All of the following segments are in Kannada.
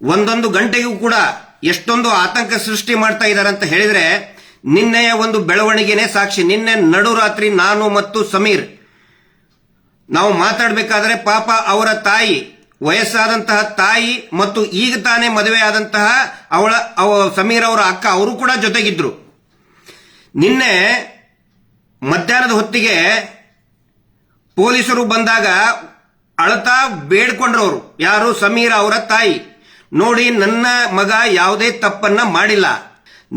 ಒಂದೊಂದು ಗಂಟೆಗೂ ಕೂಡ ಎಷ್ಟೊಂದು ಆತಂಕ ಸೃಷ್ಟಿ ಮಾಡ್ತಾ ಇದ್ದಾರೆ ಅಂತ ಹೇಳಿದ್ರೆ ನಿನ್ನೆಯ ಒಂದು ಬೆಳವಣಿಗೆನೇ ಸಾಕ್ಷಿ. ನಿನ್ನೆ ನಡುರಾತ್ರಿ ನಾನು ಮತ್ತು ಸಮೀರ್ ನಾವು ಮಾತಾಡಬೇಕಾದ್ರೆ ಪಾಪ ಅವರ ತಾಯಿ, ವಯಸ್ಸಾದಂತಹ ತಾಯಿ ಮತ್ತು ಈಗ ತಾನೇ ಮದುವೆ ಆದಂತಹ ಸಮೀರ್ ಅವರ ಅಕ್ಕ ಅವರು ಕೂಡ ಜೊತೆಗಿದ್ರು. ನಿನ್ನೆ ಮಧ್ಯಾಹ್ನದ ಹೊತ್ತಿಗೆ ಪೊಲೀಸರು ಬಂದಾಗ ಅಳತಾ ಬೇಡ್ಕೊಂಡ್ರವರು, ಯಾರು? ಸಮೀರ್ ಅವರ ತಾಯಿ. ನೋಡಿ, ನನ್ನ ಮಗ ಯಾವುದೇ ತಪ್ಪನ್ನ ಮಾಡಿಲ್ಲ,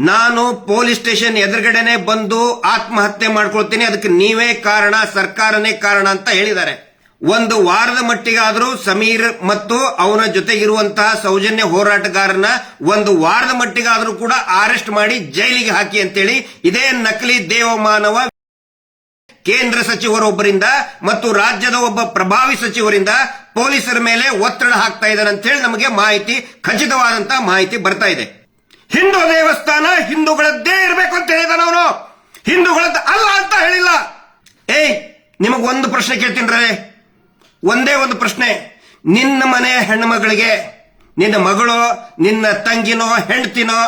ನಾನು ಪೊಲೀಸ್ ಸ್ಟೇಷನ್ ಎದುರುಗಡೆನೆ ಬಂದು ಆತ್ಮಹತ್ಯೆ ಮಾಡ್ಕೊಳ್ತೀನಿ, ಅದಕ್ಕೆ ನೀವೇ ಕಾರಣ, ಸರ್ಕಾರನೇ ಕಾರಣ ಅಂತ ಹೇಳಿದ್ದಾರೆ. ಒಂದು ವಾರದ ಮಟ್ಟಿಗಾದರೂ ಸಮೀರ್ ಮತ್ತು ಅವನ ಜೊತೆಗಿರುವಂತಹ ಸೌಜನ್ಯ ಹೋರಾಟಗಾರನ ಒಂದು ವಾರದ ಮಟ್ಟಿಗಾದರೂ ಕೂಡ ಅರೆಸ್ಟ್ ಮಾಡಿ ಜೈಲಿಗೆ ಹಾಕಿ ಅಂತೇಳಿ ಇದೇ ನಕಲಿ ದೇವಮಾನವ ಕೇಂದ್ರ ಸಚಿವರೊಬ್ಬರಿಂದ ಮತ್ತು ರಾಜ್ಯದ ಒಬ್ಬ ಪ್ರಭಾವಿ ಸಚಿವರಿಂದ ಪೊಲೀಸರ ಮೇಲೆ ಒತ್ತಡ ಹಾಕ್ತಾ ಇದ್ದಾರೆ ಅಂತ ಹೇಳಿ ನಮಗೆ ಮಾಹಿತಿ, ಖಚಿತವಾದಂತಹ ಮಾಹಿತಿ ಬರ್ತಾ ಇದೆ. ಹಿಂದೂ ದೇವಸ್ಥಾನ ಹಿಂದೂಗಳದ್ದೇ ಇರಬೇಕು ಅಂತ ಹೇಳಿದಾನ ಅವನು, ಹಿಂದೂಗಳದ್ದು ಅಲ್ಲ ಅಂತ ಹೇಳಿಲ್ಲ. ನಿಮಗ್ ಒಂದು ಪ್ರಶ್ನೆ ಕೇಳ್ತೀನಿ, ಒಂದೇ ಒಂದು ಪ್ರಶ್ನೆ. ನಿನ್ನ ಮನೆ ಹೆಣ್ಣು ಮಗಳಿಗೆ, ನಿನ್ನ ಮಗಳು, ನಿನ್ನ ತಂಗಿನೋ ಹೆಂಡತಿನೋ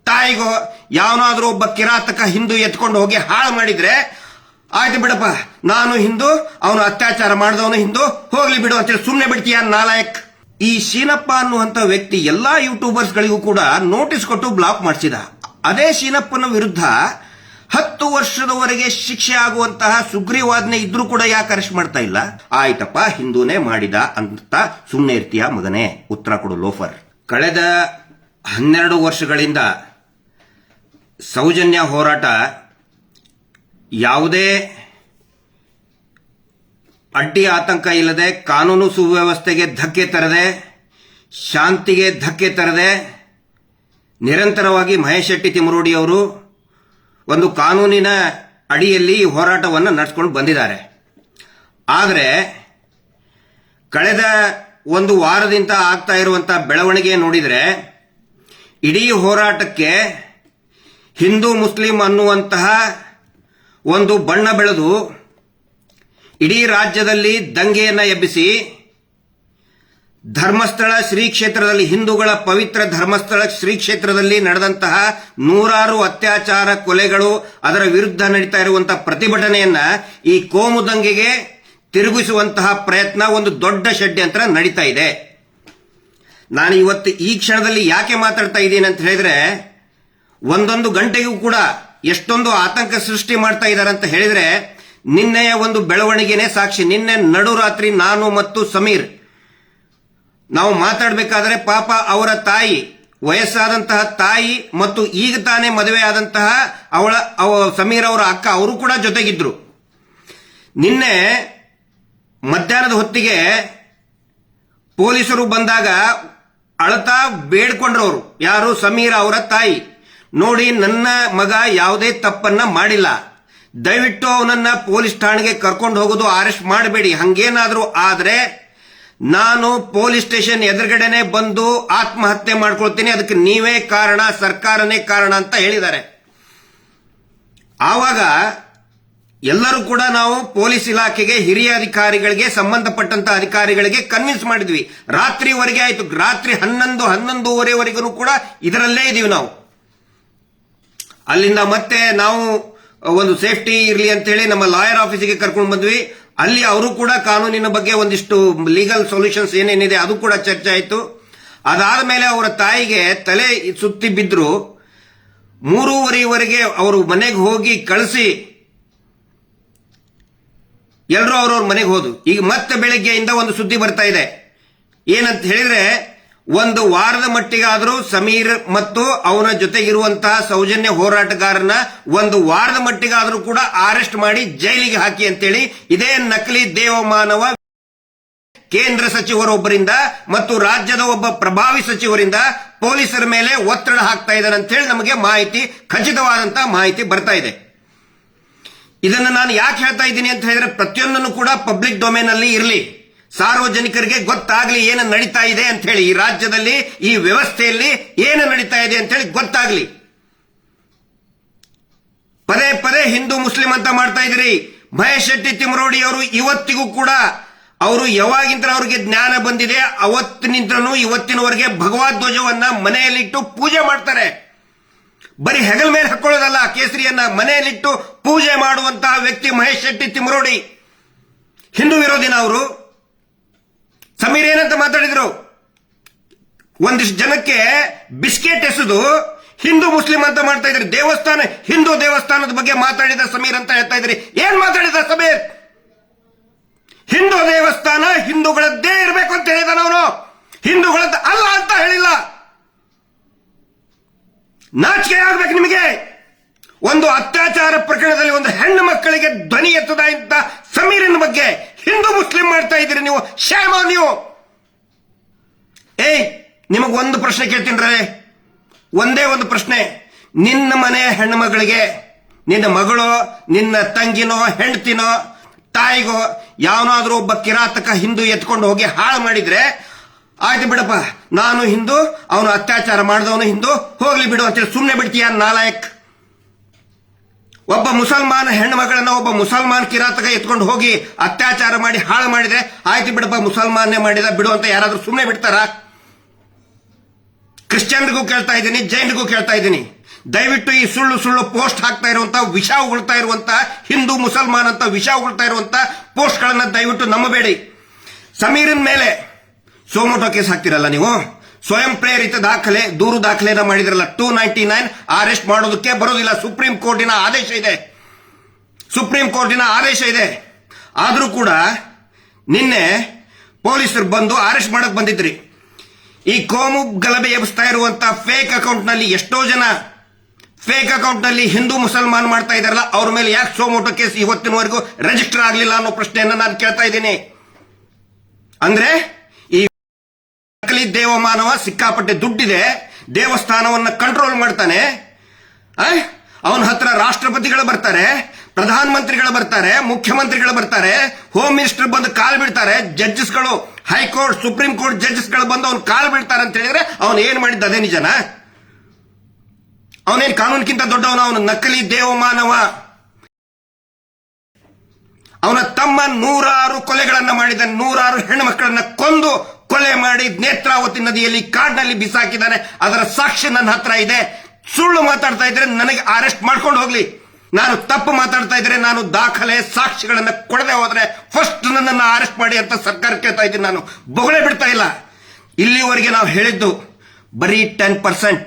ತಾಯಿಗೋ ಯಾವನಾದ್ರೂ ಒಬ್ಬ ಕಿರಾತಕ ಹಿಂದೂ ಎತ್ಕೊಂಡು ಹೋಗಿ ಹಾಳು ಮಾಡಿದ್ರೆ ಆಯ್ತು ಬಿಡಪ್ಪ, ನಾನು ಹಿಂದೂ, ಅವನು ಅತ್ಯಾಚಾರ ಮಾಡಿದವನು ಹಿಂದೂ, ಹೋಗ್ಲಿ ಬಿಡು ಅಂತೇಳಿ ಸುಮ್ಮನೆ ಬಿಡ್ತೀಯ ನಾಲಾಯಕ್? ಈ ಶೀನಪ್ಪ ಅನ್ನುವಂತ ವ್ಯಕ್ತಿ ಎಲ್ಲಾ ಯೂಟ್ಯೂಬರ್ಸ್ ಗಳಿಗೂ ಕೂಡ ನೋಟಿಸ್ ಕೊಟ್ಟು ಬ್ಲಾಕ್ ಮಾಡಿಸಿದ. ಅದೇ ಶೀನಪ್ಪನ ವಿರುದ್ಧ 10 ವರ್ಷದವರೆಗೆ ಶಿಕ್ಷೆ ಆಗುವಂತಹ ಸುಗ್ರೀವಾಜ್ಞೆ ಇದ್ರೂ ಕೂಡ ಯಾಕೆ ಅರೆಸ್ಟ್ ಮಾಡ್ತಾ ಇಲ್ಲ? ಆಯ್ತಪ್ಪ, ಹಿಂದೂನೇ ಮಾಡಿದ ಅಂತ ಸುಮ್ಮನೆ ಇರ್ತೀಯ ಮಗನೇ? ಉತ್ತರ ಕೊಡು ಲೋಫರ್. ಕಳೆದ 12 ವರ್ಷಗಳಿಂದ ಸೌಜನ್ಯ ಹೋರಾಟ ಯಾವುದೇ ಅಡ್ಡಿ ಆತಂಕ ಇಲ್ಲದೆ, ಕಾನೂನು ಸುವ್ಯವಸ್ಥೆಗೆ ಧಕ್ಕೆ ತರದೆ, ಶಾಂತಿಗೆ ಧಕ್ಕೆ ತರದೆ ನಿರಂತರವಾಗಿ ಮಹೇಶ್ ಶೆಟ್ಟಿ ತಿಮರೋಡಿ ಅವರು ಒಂದು ಕಾನೂನಿನ ಅಡಿಯಲ್ಲಿ ಈ ಹೋರಾಟವನ್ನು ನಡೆಸಿಕೊಂಡು ಬಂದಿದ್ದಾರೆ. ಆದರೆ ಕಳೆದ ಒಂದು ವಾರದಿಂದ ಆಗ್ತಾ ಇರುವಂತಹ ಬೆಳವಣಿಗೆ ನೋಡಿದರೆ ಇಡೀ ಹೋರಾಟಕ್ಕೆ ಹಿಂದೂ ಮುಸ್ಲಿಂ ಅನ್ನುವಂತಹ ಒಂದು ಬಣ್ಣ ಬೆಳೆದು ಇಡೀ ರಾಜ್ಯದಲ್ಲಿ ದಂಗೆಯನ್ನ ಎಬ್ಬಿಸಿ ಧರ್ಮಸ್ಥಳ ಶ್ರೀ ಕ್ಷೇತ್ರದಲ್ಲಿ, ಹಿಂದೂಗಳ ಪವಿತ್ರ ಧರ್ಮಸ್ಥಳ ಶ್ರೀ ಕ್ಷೇತ್ರದಲ್ಲಿ ನಡೆದಂತಹ ನೂರಾರು ಅತ್ಯಾಚಾರ, ಕೊಲೆಗಳು, ಅದರ ವಿರುದ್ಧ ನಡೀತಾ ಇರುವಂತಹ ಪ್ರತಿಭಟನೆಯನ್ನ ಈ ಕೋಮು ದಂಗೆಗೆ ತಿರುಗಿಸುವಂತಹ ಪ್ರಯತ್ನ ಒಂದು ದೊಡ್ಡ ಷಡ್ಯಂತ್ರ ನಡೀತಾ ಇದೆ. ನಾನು ಇವತ್ತು ಈ ಕ್ಷಣದಲ್ಲಿ ಯಾಕೆ ಮಾತಾಡ್ತಾ ಇದ್ದೀನಿ ಅಂತ ಹೇಳಿದ್ರೆ, ಒಂದೊಂದು ಗಂಟೆಗೂ ಕೂಡ ಎಷ್ಟೊಂದು ಆತಂಕ ಸೃಷ್ಟಿ ಮಾಡ್ತಾ ಇದ್ದಾರೆ ಅಂತ ಹೇಳಿದ್ರೆ ನಿನ್ನೆಯ ಒಂದು ಬೆಳವಣಿಗೆನೇ ಸಾಕ್ಷಿ. ನಿನ್ನೆ ನಡುರಾತ್ರಿ ನಾನು ಮತ್ತು ಸಮೀರ್ ನಾವು ಮಾತಾಡಬೇಕಾದ್ರೆ ಪಾಪ ಅವರ ತಾಯಿ, ವಯಸ್ಸಾದಂತಹ ತಾಯಿ ಮತ್ತು ಈಗ ತಾನೇ ಮದುವೆ ಆದಂತಹ ಸಮೀರ್ ಅವರ ಅಕ್ಕ ಅವರು ಕೂಡ ಜೊತೆಗಿದ್ರು. ನಿನ್ನೆ ಮಧ್ಯಾಹ್ನದ ಹೊತ್ತಿಗೆ ಪೊಲೀಸರು ಬಂದಾಗ ಅಳತಾ ಬೇಡ್ಕೊಂಡ್ರವರು, ಯಾರು? ಸಮೀರ್ ಅವರ ತಾಯಿ. ನೋಡಿ, ನನ್ನ ಮಗ ಯಾವುದೇ ತಪ್ಪನ್ನ ಮಾಡಿಲ್ಲ, ದಯವಿಟ್ಟು ಅವನನ್ನ ಪೊಲೀಸ್ ಠಾಣೆಗೆ ಕರ್ಕೊಂಡು ಹೋಗೋದು ಅರೆಸ್ಟ್ ಮಾಡಬೇಡಿ, ಹಂಗೇನಾದ್ರೂ ಆದ್ರೆ ನಾನು ಪೊಲೀಸ್ ಸ್ಟೇಷನ್ ಎದುರುಗಡೆನೆ ಬಂದು ಆತ್ಮಹತ್ಯೆ ಮಾಡ್ಕೊಳ್ತೀನಿ, ಅದಕ್ಕೆ ನೀವೇ ಕಾರಣ, ಸರ್ಕಾರನೇ ಕಾರಣ ಅಂತ ಹೇಳಿದ್ದಾರೆ. ಆವಾಗ ಎಲ್ಲರೂ ಕೂಡ ನಾವು ಪೊಲೀಸ್ ಇಲಾಖೆಗೆ, ಹಿರಿಯ ಅಧಿಕಾರಿಗಳಿಗೆ, ಸಂಬಂಧಪಟ್ಟಂತ ಅಧಿಕಾರಿಗಳಿಗೆ ಕನ್ವಿನ್ಸ್ ಮಾಡಿದ್ವಿ. ರಾತ್ರಿವರೆಗೆ ಆಯ್ತು, ರಾತ್ರಿ 11:30ವರೆಗೂ ಕೂಡ ಇದರಲ್ಲೇ ಇದೀವಿ ನಾವು. ಅಲ್ಲಿಂದ ಮತ್ತೆ ನಾವು ಒಂದು ಸೇಫ್ಟಿ ಇರಲಿ ಅಂತ ಹೇಳಿ ನಮ್ಮ ಲಾಯರ್ ಆಫೀಸಿಗೆ ಕರ್ಕೊಂಡು ಬಂದ್ವಿ. ಅಲ್ಲಿ ಅವರು ಕೂಡ ಕಾನೂನಿನ ಬಗ್ಗೆ ಒಂದಿಷ್ಟು ಲೀಗಲ್ ಸೊಲ್ಯೂಷನ್ಸ್ ಏನೇನಿದೆ ಅದು ಕೂಡ ಚರ್ಚೆ ಆಯಿತು. ಅದಾದ ಮೇಲೆ ಅವರ ತಾಯಿಗೆ ತಲೆ ಸುತ್ತಿ ಬಿದ್ರು. 3:30ವರೆಗೆ ಅವರು ಮನೆಗೆ ಹೋಗಿ ಕಳಿಸಿ ಎಲ್ಲರೂ ಅವ್ರವ್ರ ಮನೆಗೆ ಹೋದ್ರು. ಈಗ ಮತ್ತೆ ಬೆಳಗ್ಗೆಯಿಂದ ಒಂದು ಸುದ್ದಿ ಬರ್ತಾ ಇದೆ, ಏನಂತ ಹೇಳಿದ್ರೆ ಒಂದು ವಾರದ ಮಟ್ಟಿಗಾದರೂ ಸಮೀರ್ ಮತ್ತು ಅವನ ಜೊತೆಗಿರುವಂತಹ ಸೌಜನ್ಯ ಹೋರಾಟಗಾರನ ಒಂದು ವಾರದ ಮಟ್ಟಿಗಾದರೂ ಕೂಡ ಅರೆಸ್ಟ್ ಮಾಡಿ ಜೈಲಿಗೆ ಹಾಕಿ ಅಂತೇಳಿ ಇದೇ ನಕಲಿ ದೇವಮಾನವ ಕೇಂದ್ರ ಸಚಿವರೊಬ್ಬರಿಂದ ಮತ್ತು ರಾಜ್ಯದ ಒಬ್ಬ ಪ್ರಭಾವಿ ಸಚಿವರಿಂದ ಪೊಲೀಸರ ಮೇಲೆ ಒತ್ತಡ ಹಾಕ್ತಾ ಇದ್ದಾರೆ ಅಂತ ಹೇಳಿ ನಮಗೆ ಮಾಹಿತಿ, ಖಚಿತವಾದಂತಹ ಮಾಹಿತಿ ಬರ್ತಾ ಇದೆ. ಇದನ್ನು ನಾನು ಯಾಕೆ ಹೇಳ್ತಾ ಇದ್ದೀನಿ ಅಂತ ಹೇಳಿದ್ರೆ, ಪ್ರತಿಯೊಂದನ್ನು ಕೂಡ ಪಬ್ಲಿಕ್ ಡೊಮೇನ್ ಅಲ್ಲಿ ಇರಲಿ, ಸಾರ್ವಜನಿಕರಿಗೆ ಗೊತ್ತಾಗ್ಲಿ ಏನು ನಡೀತಾ ಇದೆ ಅಂತ ಹೇಳಿ, ಈ ರಾಜ್ಯದಲ್ಲಿ ಈ ವ್ಯವಸ್ಥೆಯಲ್ಲಿ ಏನು ನಡೀತಾ ಇದೆ ಅಂತ ಹೇಳಿ ಗೊತ್ತಾಗ್ಲಿ. ಪದೇ ಪದೇ ಹಿಂದೂ ಮುಸ್ಲಿಂ ಅಂತ ಮಾಡ್ತಾ ಇದ್ರಿ. ಮಹೇಶ್ ಶೆಟ್ಟಿ ತಿಮರೋಡಿ ಅವರು ಇವತ್ತಿಗೂ ಕೂಡ ಅವರು ಯಾವಾಗಿಂತ ಅವ್ರಿಗೆ ಜ್ಞಾನ ಬಂದಿದೆ ಅವತ್ತಿನಿಂದನೂ ಇವತ್ತಿನವರೆಗೆ ಭಗವದ್ಧ್ವಜವನ್ನ ಮನೆಯಲ್ಲಿಟ್ಟು ಪೂಜೆ ಮಾಡ್ತಾರೆ. ಬರೀ ಹೆಗಲ್ ಮೇಲೆ ಹಾಕೊಳ್ಳೋದಲ್ಲ, ಕೇಸರಿಯನ್ನ ಮನೆಯಲ್ಲಿಟ್ಟು ಪೂಜೆ ಮಾಡುವಂತಹ ವ್ಯಕ್ತಿ ಮಹೇಶ್ ಶೆಟ್ಟಿ ತಿಮರೋಡಿ. ಹಿಂದೂ ವಿರೋಧಿನ ಅವರು. ಸಮೀರ್ ಏನಂತ ಮಾತಾಡಿದ್ರು, ಒಂದಿಷ್ಟು ಜನಕ್ಕೆ ಬಿಸ್ಕೆಟ್ ಎಸೆದು ಹಿಂದೂ ಮುಸ್ಲಿಂ ಅಂತ ಮಾಡ್ತಾ ಇದ್ರಿ. ದೇವಸ್ಥಾನ, ಹಿಂದೂ ದೇವಸ್ಥಾನದ ಬಗ್ಗೆ ಮಾತಾಡಿದ ಸಮೀರ್ ಅಂತ ಹೇಳ್ತಾ ಇದ್ರಿ. ಏನ್ ಮಾತಾಡಿದ ಸಮೀರ್? ಹಿಂದೂ ದೇವಸ್ಥಾನ ಹಿಂದೂಗಳದ್ದೇ ಇರಬೇಕು ಅಂತ ಹೇಳಿದಾನ ಅವನು, ಹಿಂದೂಗಳದ್ದು ಅಲ್ಲ ಅಂತ ಹೇಳಿಲ್ಲ. ನಾಚಿಕೆ ಆಗ್ಬೇಕು ನಿಮಗೆ. ಒಂದು ಅತ್ಯಾಚಾರ ಪ್ರಕರಣದಲ್ಲಿ ಒಂದು ಹೆಣ್ಣು ಮಕ್ಕಳಿಗೆ ಧ್ವನಿ ಎತ್ತದ ಇಂತ ಸಮೀರಿನ ಬಗ್ಗೆ ಹಿಂದೂ ಮುಸ್ಲಿಂ ಮಾಡ್ತಾ ಇದ್ದೀರಿ ನೀವು. ಶೇಮ್ ಆನ್ ನೀವು. ನಿಮಗ್ ಒಂದು ಪ್ರಶ್ನೆ ಕೇಳ್ತೀನಿ, ಒಂದೇ ಒಂದು ಪ್ರಶ್ನೆ. ನಿನ್ನ ಮನೆ ಹೆಣ್ಣು ಮಗಳಿಗೆ, ನಿನ್ನ ಮಗಳು, ನಿನ್ನ ತಂಗಿನೋ ಹೆಂಡತಿನೋ ತಾಯಿಗೋ ಯಾವನಾದ್ರೂ ಒಬ್ಬ ಕಿರಾತಕ ಹಿಂದೂ ಎತ್ಕೊಂಡು ಹೋಗಿ ಹಾಳು ಮಾಡಿದ್ರೆ ಆಯ್ತು ಬಿಡಪ್ಪ, ನಾನು ಹಿಂದೂ, ಅವನು ಅತ್ಯಾಚಾರ ಮಾಡಿದವನು ಹಿಂದೂ, ಹೋಗ್ಲಿ ಬಿಡು ಅಂತೇಳಿ ಸುಮ್ಮನೆ ಬಿಡ್ತೀಯ ನಾಲಾಯಕ್? ಒಬ್ಬ ಮುಸಲ್ಮಾನ ಹೆಣ್ಣು ಮಗಳನ್ನ ಒಬ್ಬ ಮುಸಲ್ಮಾನ್ ಕಿರಾತಕ ಎತ್ಕೊಂಡು ಹೋಗಿ ಅತ್ಯಾಚಾರ ಮಾಡಿ ಹಾಳು ಮಾಡಿದ್ರೆ ಆಯ್ತು ಬಿಡಪ್ಪ, ಮುಸಲ್ಮಾನೇ ಮಾಡಿದ ಬಿಡು ಅಂತ ಯಾರಾದ್ರೂ ಸುಮ್ಮನೆ ಬಿಡ್ತಾರ? ಕ್ರಿಶ್ಚಿಯನ್ರಿಗೂ ಕೇಳ್ತಾ ಇದ್ದೀನಿ, ಜೈನ್ರಿಗೂ ಕೇಳ್ತಾ ಇದ್ದೀನಿ, ದಯವಿಟ್ಟು ಈ ಸುಳ್ಳು ಸುಳ್ಳು ಪೋಸ್ಟ್ ಹಾಕ್ತಾ ಇರುವಂತ, ವಿಷ ಉಗುಳ್ತಾ ಇರುವಂತ, ಹಿಂದೂ ಮುಸಲ್ಮಾನ್ ಅಂತ ವಿಷ ಉಗುಳ್ತಾ ಇರುವಂತ ಪೋಸ್ಟ್ ಗಳನ್ನ ದಯವಿಟ್ಟು ನಂಬಬೇಡಿ. ಸಮೀರನ್ ಮೇಲೆ ಸೋಮೋಟೋ ಕೇಸ್ ಹಾಕ್ತಿರಲ್ಲ ನೀವು, ಸ್ವಯಂ ಪ್ರೇರಿತ ದಾಖಲೆ, ದೂರು ದಾಖಲೆನ ಮಾಡಿದ್ರಲ್ಲ, 299 ಅರೆಸ್ಟ್ ಮಾಡೋದಕ್ಕೆ ಬರೋದಿಲ್ಲ. ಸುಪ್ರೀಂ ಕೋರ್ಟಿನ ಆದೇಶ ಇದೆ, ಸುಪ್ರೀಂ ಕೋರ್ಟಿನ ಆದೇಶ ಇದೆ. ಆದರೂ ಕೂಡ ನಿನ್ನೆ ಪೊಲೀಸರು ಬಂದು ಅರೆಸ್ಟ್ ಮಾಡಕ್ ಬಂದಿದ್ರಿ. ಈ ಕೋಮು ಗಲಭೆ ಎಬ್ಬಿಸ್ತಾ ಇರುವಂತ ಫೇಕ್ ಅಕೌಂಟ್ ನಲ್ಲಿ ಎಷ್ಟೋ ಜನ ಫೇಕ್ ಅಕೌಂಟ್ ನಲ್ಲಿ ಹಿಂದೂ ಮುಸಲ್ಮಾನ್ ಮಾಡ್ತಾ ಇದಾರಲ್ಲ, ಅವ್ರ ಮೇಲೆ ಯಾಕೆ ಸೋಮೋಟೋ ಕೇಸ್ ಇವತ್ತಿನವರೆಗೂ ರಿಜಿಸ್ಟರ್ ಆಗಲಿಲ್ಲ ಅನ್ನೋ ಪ್ರಶ್ನೆಯನ್ನ ನಾನು ಕೇಳ್ತಾ ಇದ್ದೀನಿ. ಅಂದ್ರೆ ಈ ನಕಲಿ ದೇವಮಾನವ ಸಿಕ್ಕಾಪಟ್ಟೆ ದುಡ್ಡಿದೆ, ದೇವಸ್ಥಾನವನ್ನ ಕಂಟ್ರೋಲ್ ಮಾಡ್ತಾನೆ. ಅವನ ಹತ್ರ ರಾಷ್ಟ್ರಪತಿಗಳು ಬರ್ತಾರೆ, ಪ್ರಧಾನ ಮಂತ್ರಿಗಳು ಬರ್ತಾರೆ, ಮುಖ್ಯಮಂತ್ರಿಗಳು ಬರ್ತಾರೆ, ಹೋಮ್ ಮಿನಿಸ್ಟರ್ ಬಂದು ಕಾಲ್ ಬಿಡ್ತಾರೆ, ಜಡ್ಜಸ್ಗಳು, ಹೈಕೋರ್ಟ್, ಸುಪ್ರೀಂ ಕೋರ್ಟ್ ಜಡ್ಜಸ್ಗಳು ಬಂದು ಅವ್ನು ಕಾಲ್ ಬಿಡ್ತಾರೆ ಅಂತ ಹೇಳಿದ್ರೆ ಅವನು ಏನ್ ಮಾಡಿದ್ದ ಅದೇ ನಿಜನಾ? ಅವನೇನ್ ಕಾನೂನಿಗಿಂತ ದೊಡ್ಡವನ? ಅವನು ನಕಲಿ ದೇವಮಾನವ. ಅವನ ತಮ್ಮ 106 ಕೊಲೆಗಳನ್ನ ಮಾಡಿದ, 106 ಹೆಣ್ಣು ಮಕ್ಕಳನ್ನ ಕೊಂದು ಕೊಲೆ ಮಾಡಿ ನೇತ್ರಾವತಿ ನದಿಯಲ್ಲಿ ಕಾಡಿನಲ್ಲಿ ಬಿಸಾಕಿದ್ದಾನೆ. ಅದರ ಸಾಕ್ಷಿ ನನ್ನ ಹತ್ರ ಇದೆ. ಸುಳ್ಳು ಮಾತಾಡ್ತಾ ಇದ್ರೆ ನನಗೆ ಅರೆಸ್ಟ್ ಮಾಡ್ಕೊಂಡು ಹೋಗ್ಲಿ. ನಾನು ತಪ್ಪು ಮಾತಾಡ್ತಾ ಇದ್ರೆ, ನಾನು ದಾಖಲೆ ಸಾಕ್ಷಿಗಳನ್ನ ಕೊಡದೆ ಹೋದ್ರೆ ಫಸ್ಟ್ ನನ್ನನ್ನು ಅರೆಸ್ಟ್ ಮಾಡಿ ಅಂತ ಸರ್ಕಾರ ಕೇಳ್ತಾ ಇದ್ದೀನಿ. ನಾನು ಬೊಗಳೆ ಬಿಡ್ತಾ ಇಲ್ಲ. ಇಲ್ಲಿವರೆಗೆ ನಾವು ಹೇಳಿದ್ದು ಬರೀ 10%,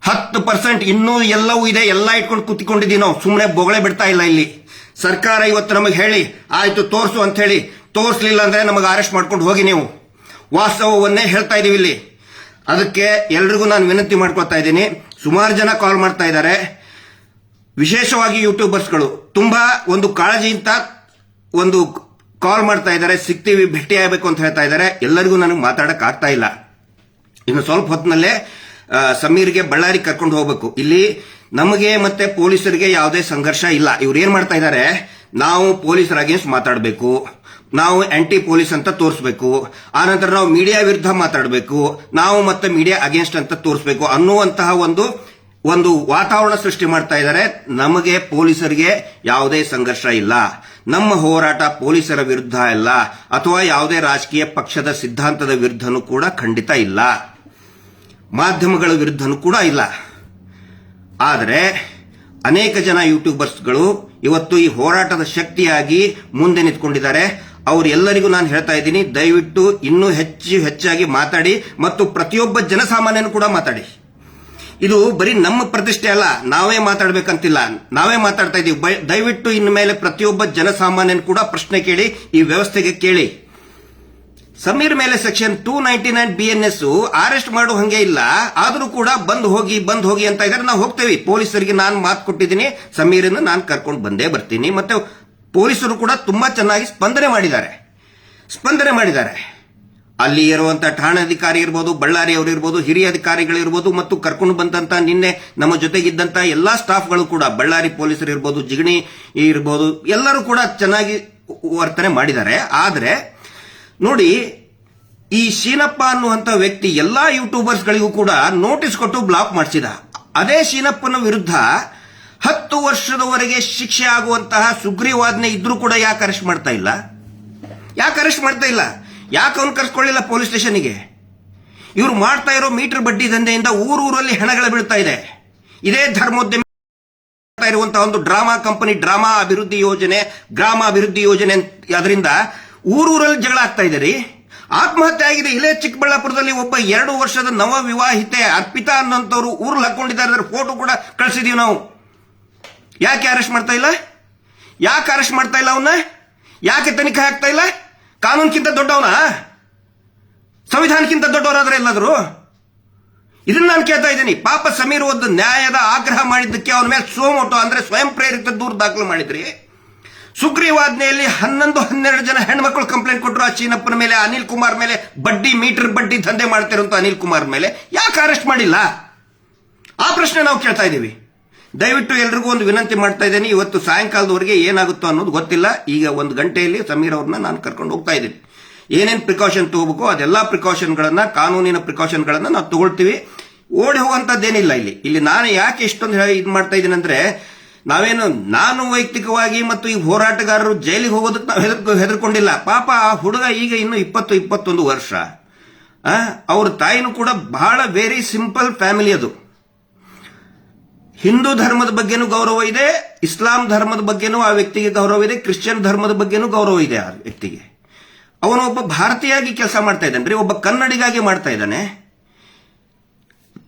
10% ಇನ್ನೂ ಎಲ್ಲವೂ ಇದೆ, ಎಲ್ಲ ಇಟ್ಕೊಂಡು ಕೂತ್ಕೊಂಡಿದ್ದೀವಿ ನಾವು. ಸುಮ್ಮನೆ ಬೊಗಳೆ ಬಿಡ್ತಾ ಇಲ್ಲ. ಇಲ್ಲಿ ಸರ್ಕಾರ ಇವತ್ತು ನಮಗೆ ಹೇಳಿ ಆಯ್ತು ತೋರಿಸು ಅಂತ ಹೇಳಿ, ತೋರಿಸಲಿಲ್ಲ ಅಂದ್ರೆ ನಮಗೆ ಅರೆಸ್ಟ್ ಮಾಡ್ಕೊಂಡು ಹೋಗಿ. ನೀವು ವಾಸ್ತವವನ್ನೇ ಹೇಳ್ತಾ ಇದೀವಿ ಇಲ್ಲಿ. ಅದಕ್ಕೆ ಎಲ್ರಿಗೂ ನಾನು ವಿನಂತಿ ಮಾಡ್ಕೊತಾ ಇದ್ದೀನಿ. ಸುಮಾರು ಜನ ಕಾಲ್ ಮಾಡ್ತಾ ಇದ್ದಾರೆ, ವಿಶೇಷವಾಗಿ ಯೂಟ್ಯೂಬರ್ಸ್ಗಳು ತುಂಬಾ ಒಂದು ಕಾಳಜಿಯಿಂದ ಒಂದು ಕಾಲ್ ಮಾಡ್ತಾ ಇದ್ದಾರೆ, ಸಿಗ್ತೀವಿ, ಭೇಟಿ ಆಗಬೇಕು ಅಂತ ಹೇಳ್ತಾ ಇದ್ದಾರೆ. ಎಲ್ಲರಿಗೂ ನನಗೆ ಮಾತಾಡಕ್ ಆಗ್ತಾ ಇಲ್ಲ. ಇನ್ನು ಸ್ವಲ್ಪ ಹೊತ್ತಿನಲ್ಲೇ ಸಮೀರ್ಗೆ ಬಳ್ಳಾರಿ ಕರ್ಕೊಂಡು ಹೋಗ್ಬೇಕು. ಇಲ್ಲಿ ನಮಗೆ ಮತ್ತೆ ಪೊಲೀಸರಿಗೆ ಯಾವುದೇ ಸಂಘರ್ಷ ಇಲ್ಲ. ಇವ್ರು ಏನ್ ಮಾಡ್ತಾ ಇದ್ದಾರೆ, ನಾವು ಪೊಲೀಸರ ಅಗೇನ್ಸ್ಟ್ ಮಾತಾಡಬೇಕು, ನಾವು ಆಂಟಿ ಪೊಲೀಸ್ ಅಂತ ತೋರಿಸಬೇಕು, ಆನಂತರ ನಾವು ಮೀಡಿಯಾ ವಿರುದ್ಧ ಮಾತಾಡಬೇಕು, ನಾವು ಮತ್ತೆ ಮೀಡಿಯಾ ಅಗೇನ್ಸ್ಟ್ ಅಂತ ತೋರಿಸಬೇಕು ಅನ್ನುವಂತಹ ಒಂದು ವಾತಾವರಣ ಸೃಷ್ಟಿ ಮಾಡ್ತಾ ಇದ್ದಾರೆ. ನಮಗೆ ಪೊಲೀಸರಿಗೆ ಯಾವುದೇ ಸಂಘರ್ಷ ಇಲ್ಲ. ನಮ್ಮ ಹೋರಾಟ ಪೊಲೀಸರ ವಿರುದ್ಧ ಇಲ್ಲ, ಅಥವಾ ಯಾವುದೇ ರಾಜಕೀಯ ಪಕ್ಷದ ಸಿದ್ಧಾಂತದ ವಿರುದ್ಧನೂ ಕೂಡ ಖಂಡಿತ ಇಲ್ಲ, ಮಾಧ್ಯಮಗಳ ವಿರುದ್ಧನೂ ಕೂಡ ಇಲ್ಲ. ಆದರೆ ಅನೇಕ ಜನ ಯೂಟ್ಯೂಬರ್ಸ್ಗಳು ಇವತ್ತು ಈ ಹೋರಾಟದ ಶಕ್ತಿಯಾಗಿ ಮುಂದೆ ನಿಂತ್ಕೊಂಡಿದ್ದಾರೆ. ಅವರೆಲ್ಲರಿಗೂ ನಾನು ಹೇಳ್ತಾ ಇದ್ದೀನಿ, ದಯವಿಟ್ಟು ಇನ್ನೂ ಹೆಚ್ಚಾಗಿ ಮಾತಾಡಿ, ಮತ್ತು ಪ್ರತಿಯೊಬ್ಬ ಜನಸಾಮಾನ್ಯನು ಕೂಡ ಮಾತಾಡಿ. ಇದು ಬರೀ ನಮ್ಮ ಪ್ರತಿಷ್ಠೆ ಅಲ್ಲ, ನಾವೇ ಮಾತಾಡ್ಬೇಕಂತಿಲ್ಲ, ನಾವೇ ಮಾತಾಡ್ತಾ ಇದೀವಿ. ದಯವಿಟ್ಟು ಇನ್ನು ಮೇಲೆ ಪ್ರತಿಯೊಬ್ಬ ಜನಸಾಮಾನ್ಯನು ಕೂಡ ಪ್ರಶ್ನೆ ಕೇಳಿ, ಈ ವ್ಯವಸ್ಥೆಗೆ ಕೇಳಿ. ಸಮೀರ್ ಮೇಲೆ ಸೆಕ್ಷನ್ 299 BNS ಅರೆಸ್ಟ್ ಮಾಡೋ ಹಂಗೆ ಇಲ್ಲ, ಆದ್ರೂ ಕೂಡ ಬಂದ್ ಹೋಗಿ ಅಂತ ಇದ್ದಾರೆ. ನಾವು ಹೋಗ್ತೇವೆ. ಪೊಲೀಸರಿಗೆ ನಾನು ಮಾತು ಕೊಟ್ಟಿದ್ದೀನಿ, ಸಮೀರನ್ನು ನಾನು ಕರ್ಕೊಂಡು ಬಂದೇ ಬರ್ತೀನಿ. ಮತ್ತೆ ಪೊಲೀಸರು ಕೂಡ ತುಂಬಾ ಚೆನ್ನಾಗಿ ಸ್ಪಂದನೆ ಮಾಡಿದ್ದಾರೆ. ಅಲ್ಲಿ ಇರುವಂತಹ ಠಾಣಾಧಿಕಾರಿ ಇರ್ಬೋದು, ಬಳ್ಳಾರಿ ಅವರು ಇರ್ಬೋದು, ಹಿರಿಯ ಅಧಿಕಾರಿಗಳಿರ್ಬೋದು, ಮತ್ತು ಕರ್ಕೊಂಡು ಬಂದಂತ ನಿನ್ನೆ ನಮ್ಮ ಜೊತೆಗಿದ್ದಂತ ಎಲ್ಲಾ ಸ್ಟಾಫ್ಗಳು ಕೂಡ, ಬಳ್ಳಾರಿ ಪೊಲೀಸರು ಇರ್ಬೋದು, ಜಿಗಣಿ ಇರ್ಬೋದು, ಎಲ್ಲರೂ ಕೂಡ ಚೆನ್ನಾಗಿ ವರ್ತನೆ ಮಾಡಿದ್ದಾರೆ. ಆದ್ರೆ ನೋಡಿ, ಈ ಶೀನಪ್ಪ ಅನ್ನುವಂತ ವ್ಯಕ್ತಿ ಎಲ್ಲಾ ಯೂಟ್ಯೂಬರ್ಸ್ ಗಳಿಗೂ ಕೂಡ ನೋಟಿಸ್ ಕೊಟ್ಟು ಬ್ಲಾಕ್ ಮಾಡಿಸಿದ. ಅದೇ ಶೀನಪ್ಪನ ವಿರುದ್ಧ 10 ವರ್ಷದವರೆಗೆ ಶಿಕ್ಷೆ ಆಗುವಂತಹ ಸುಗ್ರೀವಾಜ್ಞೆ ಇದ್ರೂ ಕೂಡ ಯಾಕೆ ಅರೆಸ್ಟ್ ಮಾಡ್ತಾ ಇಲ್ಲ? ಯಾಕೆ ಅರೆಸ್ಟ್ ಮಾಡ್ತಾ ಇಲ್ಲ? ಯಾಕೆ ಅವ್ನು ಕರ್ಸ್ಕೊಳ್ಳಿಲ್ಲ ಪೊಲೀಸ್ ಸ್ಟೇಷನ್ಗೆ? ಇವ್ರು ಮಾಡ್ತಾ ಇರೋ ಮೀಟರ್ ಬಡ್ಡಿ ದಂಧೆಯಿಂದ ಊರೂರಲ್ಲಿ ಹೆಣಗಳ ಬೀಳ್ತಾ ಇದೆ. ಇದೇ ಧರ್ಮೋದ್ಯಮ ಇರುವಂತಹ ಒಂದು ಡ್ರಾಮಾ ಕಂಪನಿ, ಡ್ರಾಮಾ ಅಭಿವೃದ್ಧಿ ಯೋಜನೆ, ಗ್ರಾಮ ಅಭಿವೃದ್ಧಿ ಯೋಜನೆ, ಅದರಿಂದ ಊರೂರಲ್ಲಿ ಜಗಳ ಆಗ್ತಾ ಇದೆ ರೀ. ಆತ್ಮಹತ್ಯೆ ಆಗಿದೆ. ಇಲ್ಲೇ ಚಿಕ್ಕಬಳ್ಳಾಪುರದಲ್ಲಿ ಒಬ್ಬ 2 ವರ್ಷದ ನವ ವಿವಾಹಿತೆ ಅರ್ಪಿತಾ ಅನ್ನೋಂಥವ್ರು ಊರಲ್ಲಿ ಹಾಕೊಂಡಿದ್ದಾರೆ. ಫೋಟೋ ಕೂಡ ಕಳಿಸಿದೀವಿ ನಾವು. ಯಾಕೆ ಅರೆಸ್ಟ್ ಮಾಡ್ತಾ ಇಲ್ಲ? ಯಾಕೆ ಅರೆಸ್ಟ್ ಮಾಡ್ತಾ ಇಲ್ಲ ಅವನ್ನ? ಯಾಕೆ ತನಿಖೆ ಆಗ್ತಾ ಇಲ್ಲ? ಕಾನೂನ್ಗಿಂತ ದೊಡ್ಡವನ? ಸಂವಿಧಾನಕ್ಕಿಂತ ದೊಡ್ಡವರಾದ್ರೆ ಎಲ್ಲಾದ್ರು? ಇದನ್ನ ನಾನು ಕೇಳ್ತಾ ಇದ್ದೀನಿ. ಪಾಪ ಸಮೀರ್ ಒಂದು ನ್ಯಾಯದ ಆಗ್ರಹ ಮಾಡಿದ್ದಕ್ಕೆ ಅವನ ಮೇಲೆ ಸೋಮೋಟೋ ಅಂದ್ರೆ ಸ್ವಯಂ ಪ್ರೇರಿತ ದೂರು ದಾಖಲು ಮಾಡಿದ್ರಿ. ಸುಗ್ರೀವಾಜ್ಞೆಯಲ್ಲಿ 11-12 ಜನ ಹೆಣ್ಮಕ್ಳು ಕಂಪ್ಲೇಂಟ್ ಕೊಟ್ಟರು. ಆ ಚೀನಪ್ಪನ ಮೇಲೆ, ಅನಿಲ್ ಕುಮಾರ್ ಮೇಲೆ, ಮೀಟರ್ ಬಡ್ಡಿ ದಂಧೆ ಮಾಡ್ತಿರುವಂತ ಅನಿಲ್ ಕುಮಾರ್ ಮೇಲೆ ಯಾಕೆ ಅರೆಸ್ಟ್ ಮಾಡಿಲ್ಲ? ಆ ಪ್ರಶ್ನೆ ನಾವು ಕೇಳ್ತಾ ಇದ್ದೀವಿ. ದಯವಿಟ್ಟು ಎಲ್ರಿಗೂ ಒಂದು ವಿನಂತಿ ಮಾಡ್ತಾ ಇದ್ದೀನಿ. ಇವತ್ತು ಸಾಯಂಕಾಲದವರೆಗೆ ಏನಾಗುತ್ತೋ ಅನ್ನೋದು ಗೊತ್ತಿಲ್ಲ. ಈಗ 1 ಗಂಟೆಯಲ್ಲಿ ಸಮೀರ್ ಅವ್ರನ್ನ ನಾನು ಕರ್ಕೊಂಡು ಹೋಗ್ತಾ ಇದ್ದೀನಿ. ಏನೇನು ಪ್ರಿಕಾಷನ್ ತಗೋಬೇಕು ಅದೆಲ್ಲಾ ಪ್ರಿಕಾಷನ್ಗಳನ್ನ, ಕಾನೂನಿನ ಪ್ರಿಕಾಷನ್ಗಳನ್ನ ನಾವು ತಗೊಳ್ತೀವಿ. ಓಡಿ ಹೋಗುವಂತದ್ದೇನಿಲ್ಲ ಇಲ್ಲಿ. ನಾನು ಯಾಕೆ ಇಷ್ಟೊಂದು ಇದು ಮಾಡ್ತಾ ಇದ್ದೀನಿ ಅಂದ್ರೆ, ನಾನು ವೈಯಕ್ತಿಕವಾಗಿ ಮತ್ತು ಈ ಹೋರಾಟಗಾರರು ಜೈಲಿಗೆ ಹೋಗೋದಕ್ಕೆ ನಾವು ಹೆದರ್ಕೊಂಡಿಲ್ಲ. ಪಾಪ ಆ ಹುಡುಗ ಈಗ ಇನ್ನು 20-21 ವರ್ಷ. ಅವ್ರ ತಾಯಿನೂ ಕೂಡ ಬಹಳ ವೆರಿ ಸಿಂಪಲ್ ಫ್ಯಾಮಿಲಿ. ಅದು ಹಿಂದೂ ಧರ್ಮದ ಬಗ್ಗೆನೂ ಗೌರವ ಇದೆ, ಇಸ್ಲಾಂ ಧರ್ಮದ ಬಗ್ಗೆನೂ ಆ ವ್ಯಕ್ತಿಗೆ ಗೌರವ ಇದೆ, ಕ್ರಿಶ್ಚಿಯನ್ ಧರ್ಮದ ಬಗ್ಗೆನೂ ಗೌರವ ಇದೆ ಆ ವ್ಯಕ್ತಿಗೆ. ಅವನು ಒಬ್ಬ ಭಾರತೀಯಾಗಿ ಕೆಲಸ ಮಾಡ್ತಾ ಇದ್ದಾನೆ, ಒಬ್ಬ ಕನ್ನಡಿಗಾಗಿ ಮಾಡ್ತಾ ಇದ್ದಾನೆ.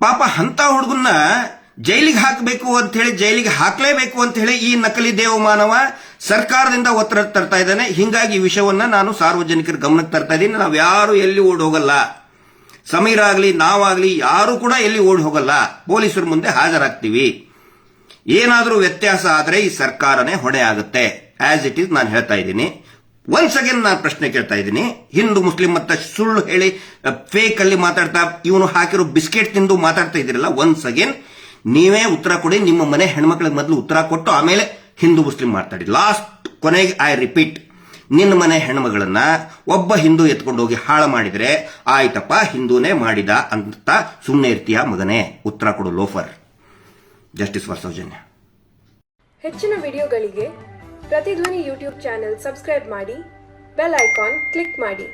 ಪಾಪ ಅಂತ ಹುಡುಗನ್ನ ಜೈಲಿಗೆ ಹಾಕಬೇಕು ಅಂತ ಹೇಳಿ, ಜೈಲಿಗೆ ಹಾಕಲೇಬೇಕು ಅಂತ ಹೇಳಿ ಈ ನಕಲಿ ದೇವಮಾನವ ಸರ್ಕಾರದಿಂದ ಒತ್ತಡ ತರ್ತಾ ಇದ್ದಾನೆ. ಹಿಂಗಾಗಿ ಈ ವಿಷಯವನ್ನ ನಾನು ಸಾರ್ವಜನಿಕರ ಗಮನಕ್ಕೆ ತರ್ತಾ ಇದ್ದೀನಿ. ನಾವು ಯಾರು ಎಲ್ಲಿ ಓಡಿ ಹೋಗಲ್ಲ. ಸಮೀರ್ ಆಗ್ಲಿ, ನಾವಾಗ್ಲಿ ಯಾರು ಕೂಡ ಎಲ್ಲಿ ಓಡಿ ಹೋಗಲ್ಲ. ಪೊಲೀಸರ ಮುಂದೆ ಹಾಜರಾಗ್ತೀವಿ. ಏನಾದರೂ ವ್ಯತ್ಯಾಸ ಆದ್ರೆ ಈ ಸರ್ಕಾರನೇ ಹೊಣೆ ಆಗುತ್ತೆ. ಆಸ್ ಇಟ್ ಈಸ್ ನಾನು ಹೇಳ್ತಾ ಇದ್ದೀನಿ. ಒನ್ಸ್ ಅಗೇನ್ ನಾನು ಪ್ರಶ್ನೆ ಕೇಳ್ತಾ ಇದ್ದೀನಿ. ಹಿಂದೂ ಮುಸ್ಲಿಂ ಮತ್ತೆ ಸುಳ್ಳು ಹೇಳಿ ಫೇಕ್ ಅಲ್ಲಿ ಮಾತಾಡ್ತಾ, ಇವನು ಹಾಕಿರೋ ಬಿಸ್ಕೆಟ್ ತಿಂದು ಮಾತಾಡ್ತಾ ಇದ್ದೀರಲ್ಲ, ಒನ್ಸ್ ಅಗೇನ್ ನೀವೇ ಉತ್ತರ ಕೊಡಿ. ನಿಮ್ಮ ಮನೆ ಹೆಣ್ಮಕ್ಳಿಗೆ ಮೊದಲು ಉತ್ತರ ಕೊಟ್ಟು ಆಮೇಲೆ ಹಿಂದೂ ಮುಸ್ಲಿಂ ಮಾತಾಡಿ. ಲಾಸ್ಟ್ ಕೊನೆಗೆ ಐ ರಿಪೀಟ್, ನಿನ್ನ ಮನೆ ಹೆಣ್ಮಗಳನ್ನ ಒಬ್ಬ ಹಿಂದೂ ಎತ್ಕೊಂಡು ಹೋಗಿ ಹಾಳು ಮಾಡಿದ್ರೆ ಆಯ್ತಪ್ಪ, ಹಿಂದೂನೇ ಮಾಡಿದ ಅಂತ ಸುಮ್ಮನೆ ಇರ್ತೀಯ ಮಗನೇ? ಉತ್ತರ ಕೊಡು ಲೋಫರ್. Justice for Soujanya. ಹೆಚ್ಚಿನ ವಿಡಿಯೋಗಳಿಗೆ ಪ್ರತಿಧ್ವನಿ ಯೂಟ್ಯೂಬ್ ಚಾನೆಲ್ ಸಬ್ಸ್ಕ್ರೈಬ್ ಮಾಡಿ, ಬೆಲ್ ಐಕಾನ್ ಕ್ಲಿಕ್ ಮಾಡಿ.